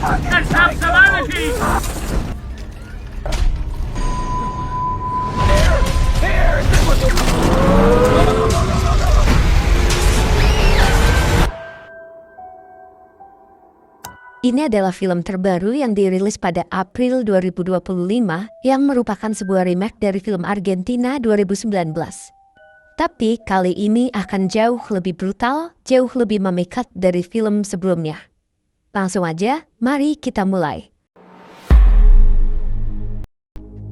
Let's have some energy! Ini adalah film terbaru yang dirilis pada April 2025 yang merupakan sebuah remake dari film Argentina 2019. Tapi kali ini akan jauh lebih brutal, jauh lebih memikat dari film sebelumnya. Langsung aja, mari kita mulai.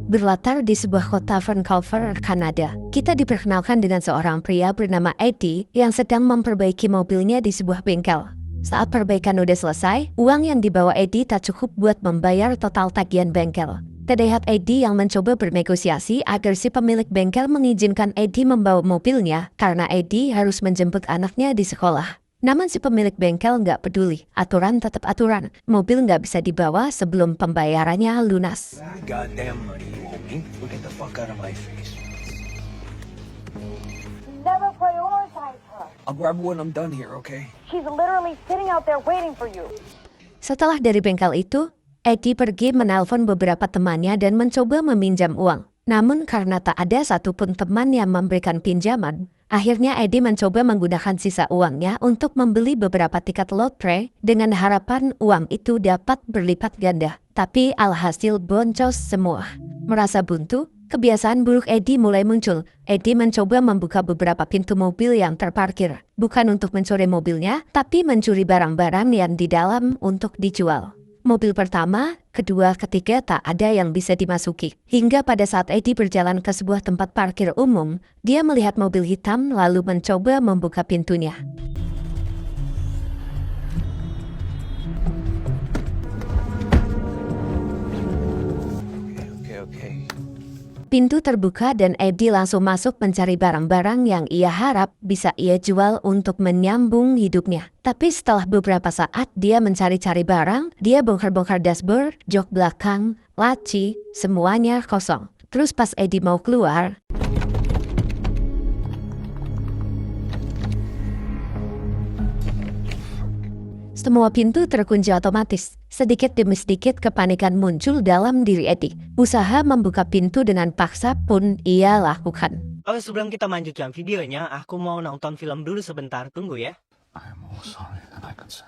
Berlatar di sebuah kota Vancouver, Kanada, kita diperkenalkan dengan seorang pria bernama Eddie yang sedang memperbaiki mobilnya di sebuah bengkel. Saat perbaikan udah selesai, uang yang dibawa Eddie tak cukup buat membayar total tagihan bengkel. Terlihat Eddie yang mencoba bernegosiasi agar si pemilik bengkel mengizinkan Eddie membawa mobilnya karena Eddie harus menjemput anaknya di sekolah. Namun si pemilik bengkel nggak peduli, aturan tetap aturan. Mobil nggak bisa dibawa sebelum pembayarannya lunas. Goddamn money, you owe me. Get the fuck out of my face. Never prioritize her. I'll grab when I'm done here, okay? She's literally sitting out there waiting for you. Setelah dari bengkel itu, Eddie pergi menelpon beberapa temannya dan mencoba meminjam uang. Namun karena tak ada satupun teman yang memberikan pinjaman, akhirnya Eddie mencoba menggunakan sisa uangnya untuk membeli beberapa tiket lotre dengan harapan uang itu dapat berlipat ganda. Tapi alhasil boncos semua. Merasa buntu, kebiasaan buruk Eddie mulai muncul. Eddie mencoba membuka beberapa pintu mobil yang terparkir. Bukan untuk mencuri mobilnya, tapi mencuri barang-barang yang di dalam untuk dijual. Mobil pertama, kedua, ketiga tak ada yang bisa dimasuki. Hingga pada saat Eddie berjalan ke sebuah tempat parkir umum, dia melihat mobil hitam lalu mencoba membuka pintunya. Okay. Pintu terbuka dan Eddie langsung masuk mencari barang-barang yang ia harap bisa ia jual untuk menyambung hidupnya. Tapi setelah beberapa saat dia mencari-cari barang, dia bongkar-bongkar dashboard, jok belakang, laci, semuanya kosong. Terus pas Eddie mau keluar, semua pintu terkunci otomatis. Sedikit demi sedikit kepanikan muncul dalam diri Eddie. Usaha membuka pintu dengan paksa pun ia lakukan. Oh, sebelum kita lanjutkan videonya, aku mau nonton film dulu sebentar. Tunggu ya. I am more sorry than I can say.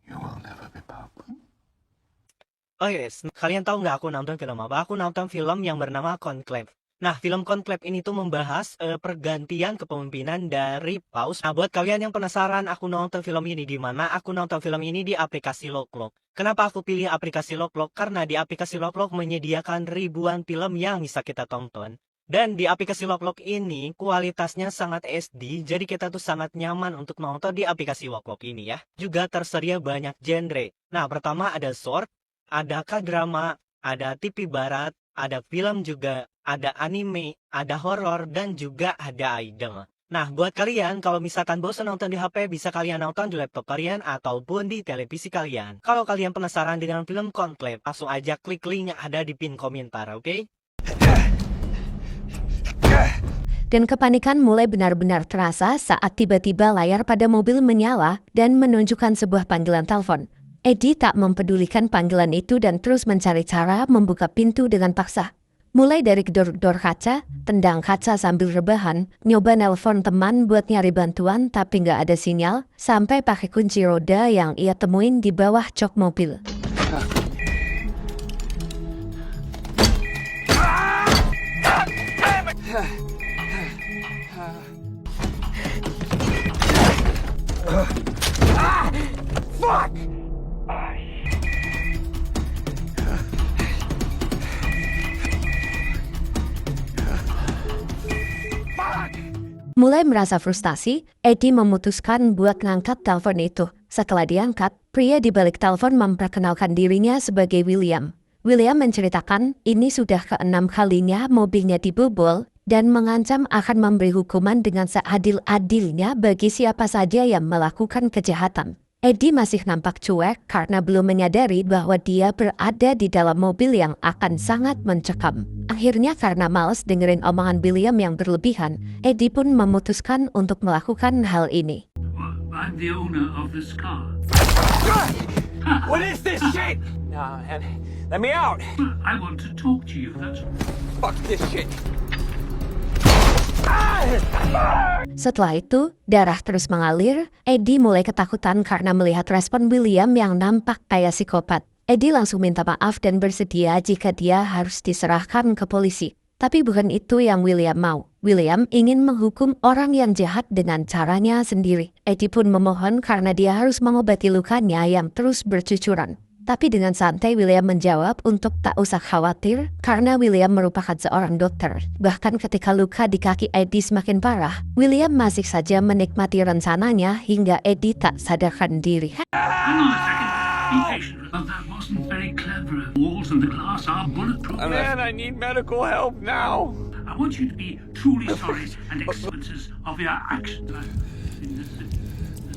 You will never be Papa. Oh yes, kalian tahu nggak aku nonton film apa? Aku nonton film yang bernama Conclave. Nah, film Conclave ini tuh membahas pergantian kepemimpinan dari Paus. Nah, buat kalian yang penasaran aku nonton film ini di mana, aku nonton film ini di aplikasi Loklok. Kenapa aku pilih aplikasi Loklok? Karena di aplikasi Loklok menyediakan ribuan film yang bisa kita tonton. Dan di aplikasi Loklok ini kualitasnya sangat SD, jadi kita tuh sangat nyaman untuk nonton di aplikasi Loklok ini ya. Juga tersedia banyak genre. Nah, pertama ada short, ada K-drama, ada TV barat, ada film juga, ada anime, ada horor, dan juga ada idol. Nah, buat kalian, kalau misalkan bosan nonton di HP, bisa kalian nonton di laptop kalian ataupun di televisi kalian. Kalau kalian penasaran dengan film Conclave, langsung aja klik link yang ada di pin komentar, oke? Dan kepanikan mulai benar-benar terasa saat tiba-tiba layar pada mobil menyala dan menunjukkan sebuah panggilan telepon. Eddie tak mempedulikan panggilan itu dan terus mencari cara membuka pintu dengan paksa. Mulai dari gedor-gedor kaca, tendang kaca sambil rebahan, nyoba nelpon teman buat nyari bantuan tapi nggak ada sinyal, sampai pakai kunci roda yang ia temuin di bawah jok mobil. Fuck! Mulai merasa frustasi, Eddie memutuskan buat ngangkat telepon itu. Setelah diangkat, pria di balik telepon memperkenalkan dirinya sebagai William. William menceritakan ini sudah ke-6 kalinya mobilnya dibobol dan mengancam akan memberi hukuman dengan seadil-adilnya bagi siapa saja yang melakukan kejahatan. Eddie masih nampak cuek karena belum menyadari bahwa dia berada di dalam mobil yang akan sangat mencekam. Akhirnya karena malas dengerin omongan William yang berlebihan, Eddie pun memutuskan untuk melakukan hal ini. Well, I'm the owner of this car. What is this shit? Nah, man. Let me out. Well, I want to talk to you, that's all. Fuck this shit. Setelah itu, darah terus mengalir. Eddie mulai ketakutan karena melihat respon William yang nampak kayak psikopat. Eddie langsung minta maaf dan bersedia jika dia harus diserahkan ke polisi. Tapi bukan itu yang William mau. William ingin menghukum orang yang jahat dengan caranya sendiri. Eddie pun memohon karena dia harus mengobati lukanya yang terus bercucuran. Tapi dengan santai William menjawab untuk tak usah khawatir karena William merupakan seorang dokter. Bahkan ketika luka di kaki Eddie semakin parah, William masih saja menikmati rencananya hingga Eddie tak sadarkan diri. Hang on a second. Be patient. Well, that wasn't very clever. The walls and the glass are bulletproof. Man, I need medical help now. I want you to be truly sorry and consequences of your actions. In the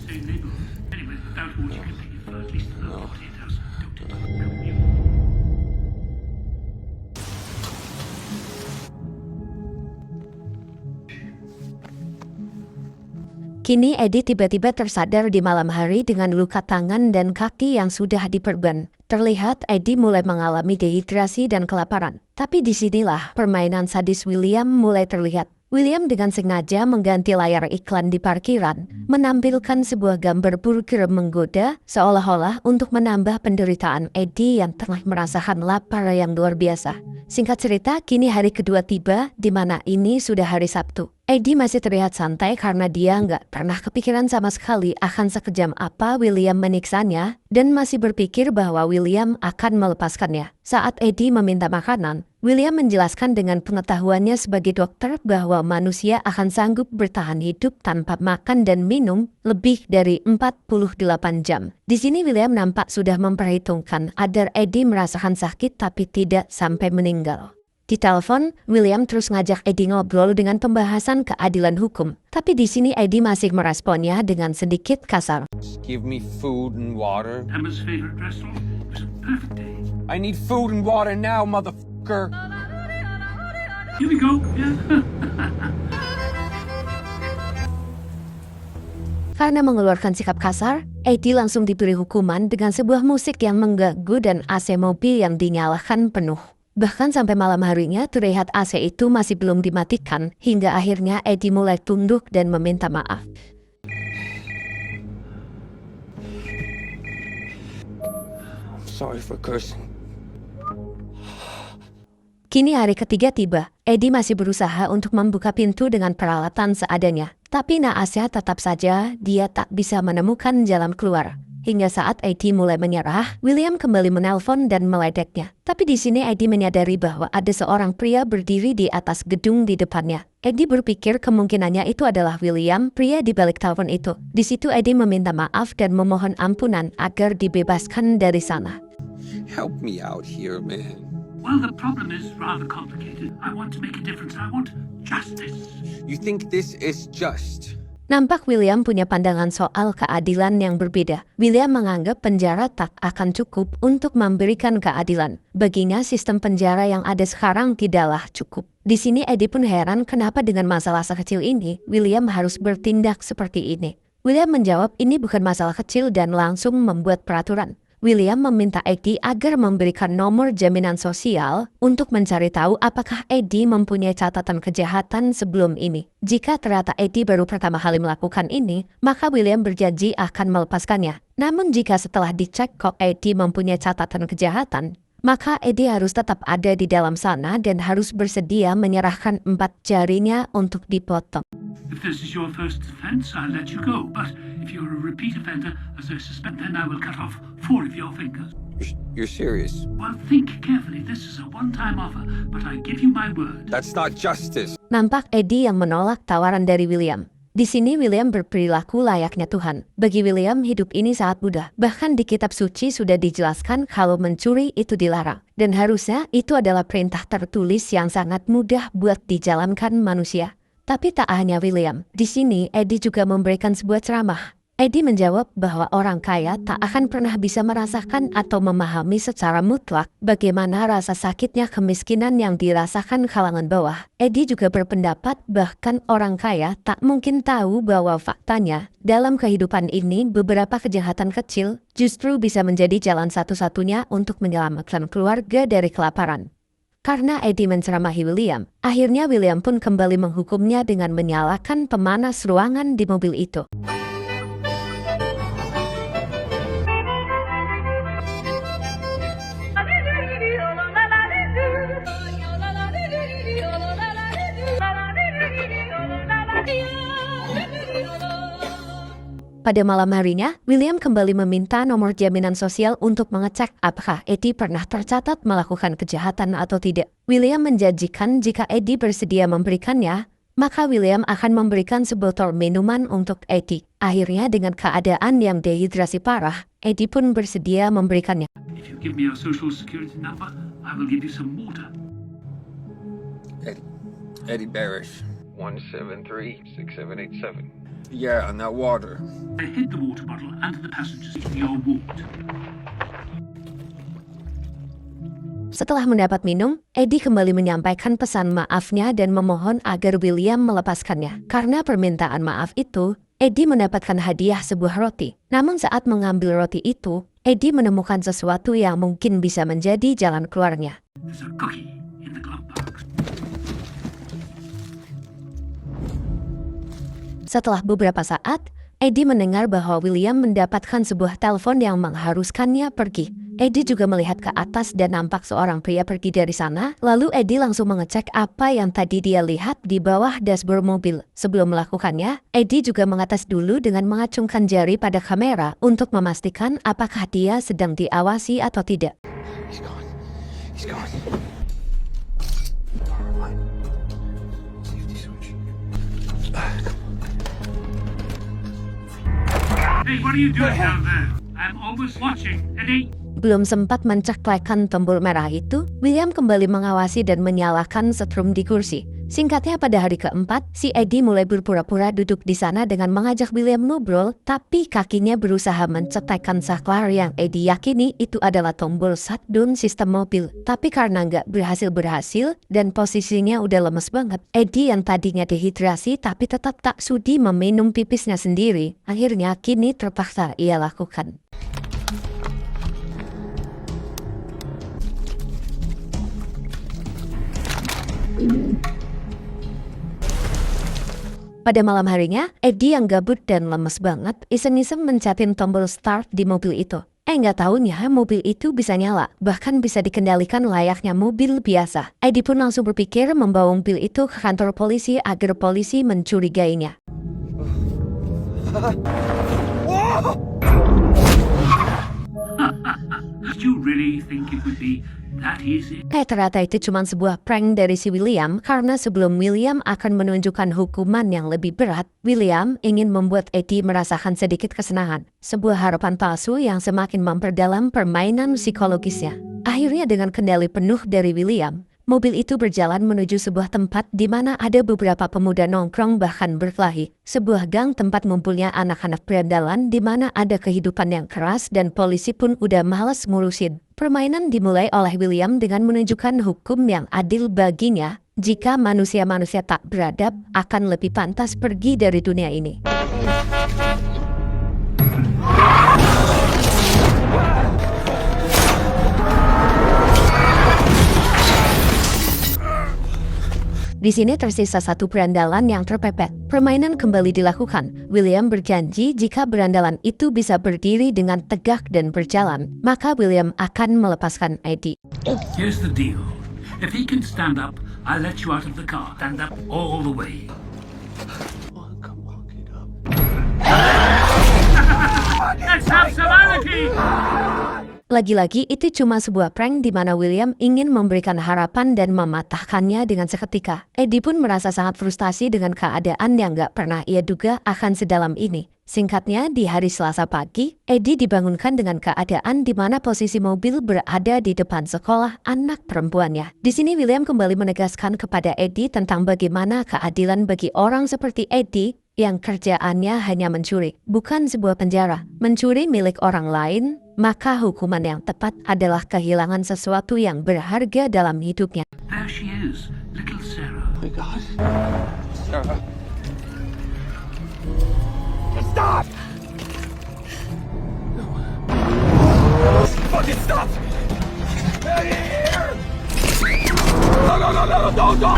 same neighborhood. Anyway, without what you can make it for at least the local it does. Kini Eddie tiba-tiba tersadar di malam hari dengan luka tangan dan kaki yang sudah diperban. Terlihat Eddie mulai mengalami dehidrasi dan kelaparan. Tapi disinilah permainan sadis William mulai terlihat. William dengan sengaja mengganti layar iklan di parkiran, menampilkan sebuah gambar burger menggoda seolah-olah untuk menambah penderitaan Eddie yang tengah merasakan lapar yang luar biasa. Singkat cerita, kini hari kedua tiba, di mana ini sudah hari Sabtu. Eddie masih terlihat santai karena dia nggak pernah kepikiran sama sekali akan sekejam apa William meniksanya dan masih berpikir bahwa William akan melepaskannya. Saat Eddie meminta makanan, William menjelaskan dengan pengetahuannya sebagai dokter bahwa manusia akan sanggup bertahan hidup tanpa makan dan minum lebih dari 48 jam. Di sini William nampak sudah memperhitungkan agar Eddie merasakan sakit tapi tidak sampai meninggal. Di telepon, William terus ngajak Eddie ngobrol dengan pembahasan keadilan hukum. Tapi di sini Eddie masih meresponnya dengan sedikit kasar. Give me food and water. Emma's favorite restaurant. It was a perfect day. I need food and water now, motherfucker. Here we go. Yeah. Karena mengeluarkan sikap kasar, Eddie langsung diberi hukuman dengan sebuah musik yang mengganggu dan AC mobil yang dinyalakan penuh. Bahkan sampai malam harinya terlihat AC itu masih belum dimatikan hingga akhirnya Eddie mulai tunduk dan meminta maaf. Sorry for cursing. Kini hari ketiga tiba, Eddie masih berusaha untuk membuka pintu dengan peralatan seadanya. Tapi naasnya tetap saja dia tak bisa menemukan jalan keluar. Hingga saat Eddie mulai menyerah, William kembali menelpon dan meledeknya. Tapi di sini Eddie menyadari bahwa ada seorang pria berdiri di atas gedung di depannya. Eddie berpikir kemungkinannya itu adalah William, pria di balik telepon itu. Di situ Eddie meminta maaf dan memohon ampunan agar dibebaskan dari sana. Help me out here, man. Well, the problem is rather complicated. I want to make a difference. I want justice. You think this is just? Nampak William punya pandangan soal keadilan yang berbeda. William menganggap penjara tak akan cukup untuk memberikan keadilan. Baginya sistem penjara yang ada sekarang tidaklah cukup. Di sini Eddie pun heran kenapa dengan masalah sekecil ini, William harus bertindak seperti ini. William menjawab ini bukan masalah kecil dan langsung membuat peraturan. William meminta Eddie agar memberikan nomor jaminan sosial untuk mencari tahu apakah Eddie mempunyai catatan kejahatan sebelum ini. Jika ternyata Eddie baru pertama kali melakukan ini, maka William berjanji akan melepaskannya. Namun jika setelah dicek kok Eddie mempunyai catatan kejahatan, maka Eddie harus tetap ada di dalam sana dan harus bersedia menyerahkan 4 jarinya untuk dipotong. If this is your first offense, I'll let you go. But if you're a repeat offender, as I suspect, then I will cut off 4 of your fingers. You're serious? Well, think carefully. This is a one-time offer, but I give you my word. That's not justice. Nampak Eddie yang menolak tawaran dari William. Di sini William berperilaku layaknya Tuhan. Bagi William, hidup ini sangat mudah. Bahkan di kitab suci sudah dijelaskan kalau mencuri itu dilarang. Dan harusnya itu adalah perintah tertulis yang sangat mudah buat dijalankan manusia. Tapi tak hanya William, di sini Eddie juga memberikan sebuah ceramah. Eddie menjawab bahwa orang kaya tak akan pernah bisa merasakan atau memahami secara mutlak bagaimana rasa sakitnya kemiskinan yang dirasakan kalangan bawah. Eddie juga berpendapat bahkan orang kaya tak mungkin tahu bahwa faktanya dalam kehidupan ini beberapa kejahatan kecil justru bisa menjadi jalan satu-satunya untuk menyelamatkan keluarga dari kelaparan. Karena Eddie menceramahi William, akhirnya William pun kembali menghukumnya dengan menyalakan pemanas ruangan di mobil itu. Pada malam harinya, William kembali meminta nomor jaminan sosial untuk mengecek apakah Eddie pernah tercatat melakukan kejahatan atau tidak. William menjanjikan jika Eddie bersedia memberikannya, maka William akan memberikan sebotol minuman untuk Eddie. Akhirnya dengan keadaan yang dehidrasi parah, Eddie pun bersedia memberikannya. If you give me your social security number, I will give you some water. Eddie Barish. 173-6787. Yeah, and that water. I hid the water bottle under the passenger seat of your ward. Setelah mendapat minum, Eddie kembali menyampaikan pesan maafnya dan memohon agar William melepaskannya. Karena permintaan maaf itu, Eddie mendapatkan hadiah sebuah roti. Namun saat mengambil roti itu, Eddie menemukan sesuatu yang mungkin bisa menjadi jalan keluarnya. There's a cookie in the glove box. Setelah beberapa saat, Eddie mendengar bahwa William mendapatkan sebuah telepon yang mengharuskannya pergi. Eddie juga melihat ke atas dan nampak seorang pria pergi dari sana. Lalu Eddie langsung mengecek apa yang tadi dia lihat di bawah dashboard mobil. Sebelum melakukannya, Eddie juga mengatas dulu dengan mengacungkan jari pada kamera untuk memastikan apakah dia sedang diawasi atau tidak. He's gone. He's gone. Safety switch. Hey, what are you doing down there? I'm always watching, Eddie. Belum sempat menceklekkan tombol merah itu, William kembali mengawasi dan menyalakan setrum di kursi. Singkatnya pada hari keempat, si Eddie mulai berpura-pura duduk di sana dengan mengajak William ngobrol, tapi kakinya berusaha mencetekkan saklar yang Eddie yakini itu adalah tombol shutdown sistem mobil. Tapi karena nggak berhasil dan posisinya udah lemes banget, Eddie yang tadinya dehidrasi tapi tetap tak sudi meminum pipisnya sendiri, akhirnya kini terpaksa ia lakukan. Pada malam harinya, Eddie yang gabut dan lemes banget iseng-iseng mencatin tombol start di mobil itu. Nggak taunya mobil itu bisa nyala, bahkan bisa dikendalikan layaknya mobil biasa. Eddie pun langsung berpikir membawa mobil itu ke kantor polisi agar polisi mencurigainya. Did you really think it would be that easy? Ternyata itu cuma sebuah prank dari si William, karena sebelum William akan menunjukkan hukuman yang lebih berat, William ingin membuat Eddie merasakan sedikit kesenangan. Sebuah harapan palsu yang semakin memperdalam permainan psikologisnya. Akhirnya dengan kendali penuh dari William, mobil itu berjalan menuju sebuah tempat di mana ada beberapa pemuda nongkrong bahkan berkelahi. Sebuah gang tempat ngumpulnya anak-anak berandalan di mana ada kehidupan yang keras dan polisi pun udah malas ngurusin. Permainan dimulai oleh William dengan menunjukkan hukum yang adil baginya. Jika manusia-manusia tak beradab akan lebih pantas pergi dari dunia ini. Di sini tersisa satu berandalan yang terpepet. Permainan kembali dilakukan. William berjanji jika berandalan itu bisa berdiri dengan tegak dan berjalan, maka William akan melepaskan Eddie. Here's the deal. If he can stand up, I'll let you out of the car. Stand up all the way. Let's have some anarchy! Lagi-lagi itu cuma sebuah prank di mana William ingin memberikan harapan dan mematahkannya dengan seketika. Eddie pun merasa sangat frustasi dengan keadaan yang gak pernah ia duga akan sedalam ini. Singkatnya, di hari Selasa pagi, Eddie dibangunkan dengan keadaan di mana posisi mobil berada di depan sekolah anak perempuannya. Di sini William kembali menegaskan kepada Eddie tentang bagaimana keadilan bagi orang seperti Eddie yang kerjaannya hanya mencuri, bukan sebuah penjara. Mencuri milik orang lain, maka hukuman yang tepat adalah kehilangan sesuatu yang berharga dalam hidupnya. There she is, little Sarah. Oh my God. Sarah. Stop! Fucking stop! Here! No!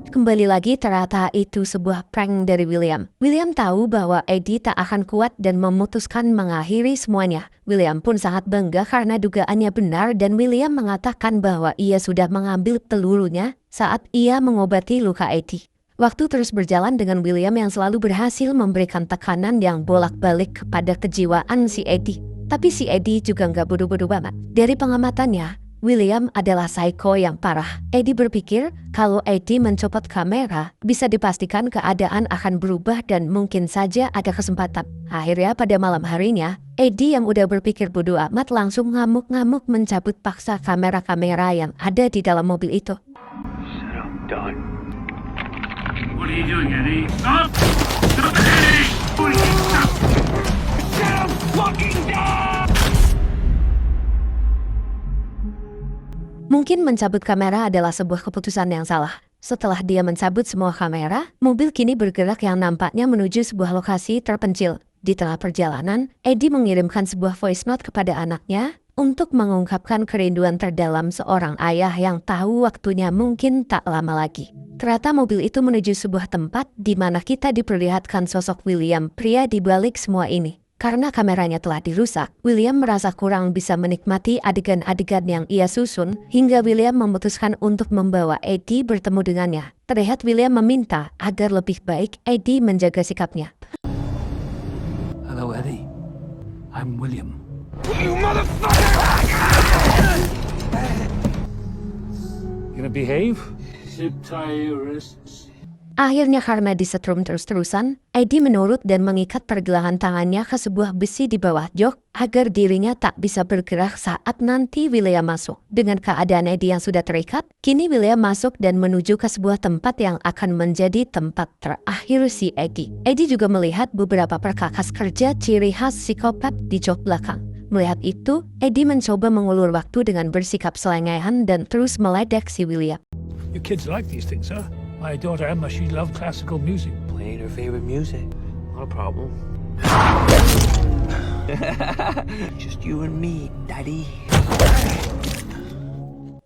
Kembali lagi, ternyata itu sebuah prank dari William. William tahu bahwa Eddie tak akan kuat dan memutuskan mengakhiri semuanya. William pun sangat bangga karena dugaannya benar dan William mengatakan bahwa ia sudah mengambil pelurunya saat ia mengobati luka Eddie. Waktu terus berjalan dengan William yang selalu berhasil memberikan tekanan yang bolak-balik kepada kejiwaan si Eddie. Tapi si Eddie juga nggak bodoh-bodoh banget. Dari pengamatannya, William adalah psycho yang parah. Eddie berpikir kalau Eddie mencopot kamera, bisa dipastikan keadaan akan berubah dan mungkin saja ada kesempatan. Akhirnya pada malam harinya, Eddie yang udah berpikir bodoh amat langsung ngamuk-ngamuk mencabut paksa kamera-kamera yang ada di dalam mobil itu. What are you doing, Eddie? Stop! Stop, Eddie! What are you stop? Shut up, fucking dog! Mungkin mencabut kamera adalah sebuah keputusan yang salah. Setelah dia mencabut semua kamera, mobil kini bergerak yang nampaknya menuju sebuah lokasi terpencil. Di tengah perjalanan, Eddie mengirimkan sebuah voice note kepada anaknya untuk mengungkapkan kerinduan terdalam seorang ayah yang tahu waktunya mungkin tak lama lagi. Ternyata mobil itu menuju sebuah tempat di mana kita diperlihatkan sosok William, pria di balik semua ini. Karena kameranya telah dirusak, William merasa kurang bisa menikmati adegan-adegan yang ia susun, hingga William memutuskan untuk membawa Eddie bertemu dengannya. Terlihat William meminta agar lebih baik Eddie menjaga sikapnya. Hello, Eddie. I'm William. You motherfucker! You gonna behave? Zip tie your wrists. Akhirnya karena disetrum terus-terusan, Eddie menurut dan mengikat pergelangan tangannya ke sebuah besi di bawah jok agar dirinya tak bisa bergerak saat nanti William masuk. Dengan keadaan Eddie yang sudah terikat, kini William masuk dan menuju ke sebuah tempat yang akan menjadi tempat terakhir si Eddie. Eddie juga melihat beberapa perkakas kerja ciri khas psikopat di jok belakang. Melihat itu, Eddie mencoba mengulur waktu dengan bersikap selengehan dan terus meledek si William. You kids like these things, huh? My daughter Emma, she loved classical music. Playing her favorite music. Not a problem. Just you and me, Daddy.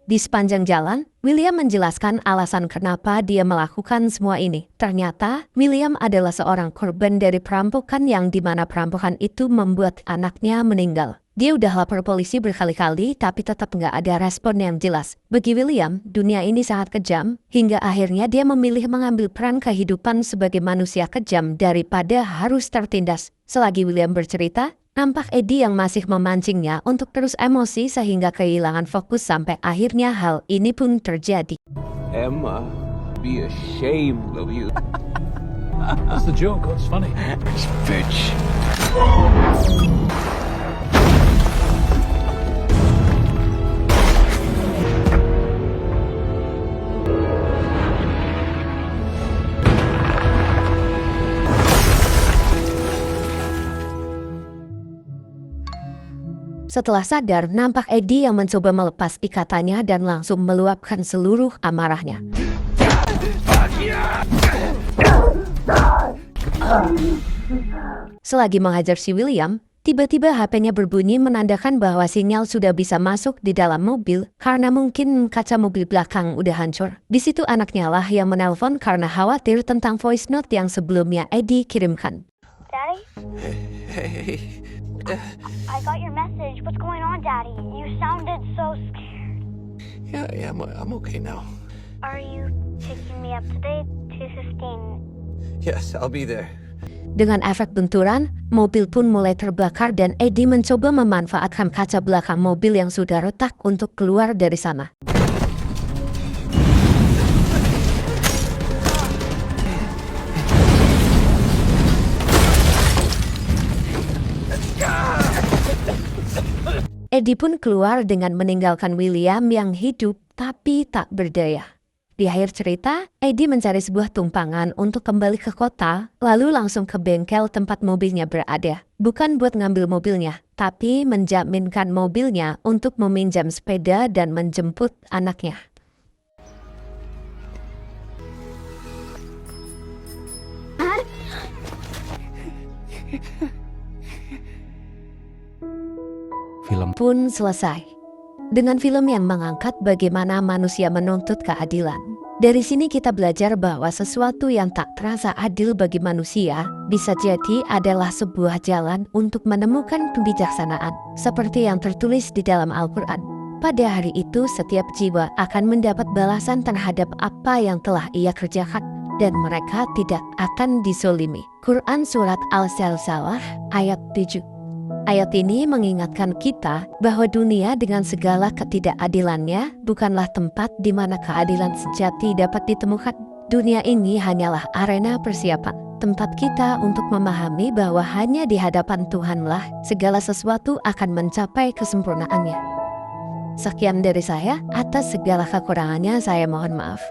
Di sepanjang jalan, William menjelaskan alasan kenapa dia melakukan semua ini. Ternyata, William adalah seorang korban dari perampokan yang dimana perampokan itu membuat anaknya meninggal. Dia udah lapor polisi berkali-kali, tapi tetap nggak ada respon yang jelas. Bagi William, dunia ini sangat kejam, hingga akhirnya dia memilih mengambil peran kehidupan sebagai manusia kejam daripada harus tertindas. Selagi William bercerita, nampak Eddie yang masih memancingnya untuk terus emosi sehingga kehilangan fokus sampai akhirnya hal ini pun terjadi. Emma, be ashamed of you. That's the joke. What's funny? Bitch. Setelah sadar, nampak Eddie yang mencoba melepas ikatannya dan langsung meluapkan seluruh amarahnya. Selagi menghajar si William, tiba-tiba HP-nya berbunyi menandakan bahwa sinyal sudah bisa masuk di dalam mobil karena mungkin kaca mobil belakang udah hancur. Di situ anaknya lah yang menelpon karena khawatir tentang voice note yang sebelumnya Eddie kirimkan. Daddy? Hey. I got your message. What's going on, Daddy? You sounded so scared. Yeah, I'm okay now. Are you taking me up today? 2:15. Yes, I'll be there. Dengan efek benturan, mobil pun mulai terbakar dan Eddie mencoba memanfaatkan kaca belakang mobil yang sudah retak untuk keluar dari sana. Eddie pun keluar dengan meninggalkan William yang hidup tapi tak berdaya. Di akhir cerita, Eddie mencari sebuah tumpangan untuk kembali ke kota, lalu langsung ke bengkel tempat mobilnya berada. Bukan buat ngambil mobilnya, tapi menjaminkan mobilnya untuk meminjam sepeda dan menjemput anaknya. Film Pun selesai. Dengan film yang mengangkat bagaimana manusia menuntut keadilan. Dari sini kita belajar bahwa sesuatu yang tak terasa adil bagi manusia bisa jadi adalah sebuah jalan untuk menemukan kebijaksanaan, seperti yang tertulis di dalam Al-Quran. Pada hari itu setiap jiwa akan mendapat balasan terhadap apa yang telah ia kerjakan, dan mereka tidak akan disolimi. Quran Surat Al-Zalzalah ayat 7. Ayat ini mengingatkan kita bahwa dunia dengan segala ketidakadilannya bukanlah tempat di mana keadilan sejati dapat ditemukan. Dunia ini hanyalah arena persiapan, tempat kita untuk memahami bahwa hanya di hadapan Tuhanlah segala sesuatu akan mencapai kesempurnaannya. Sekian dari saya, atas segala kekurangannya saya mohon maaf.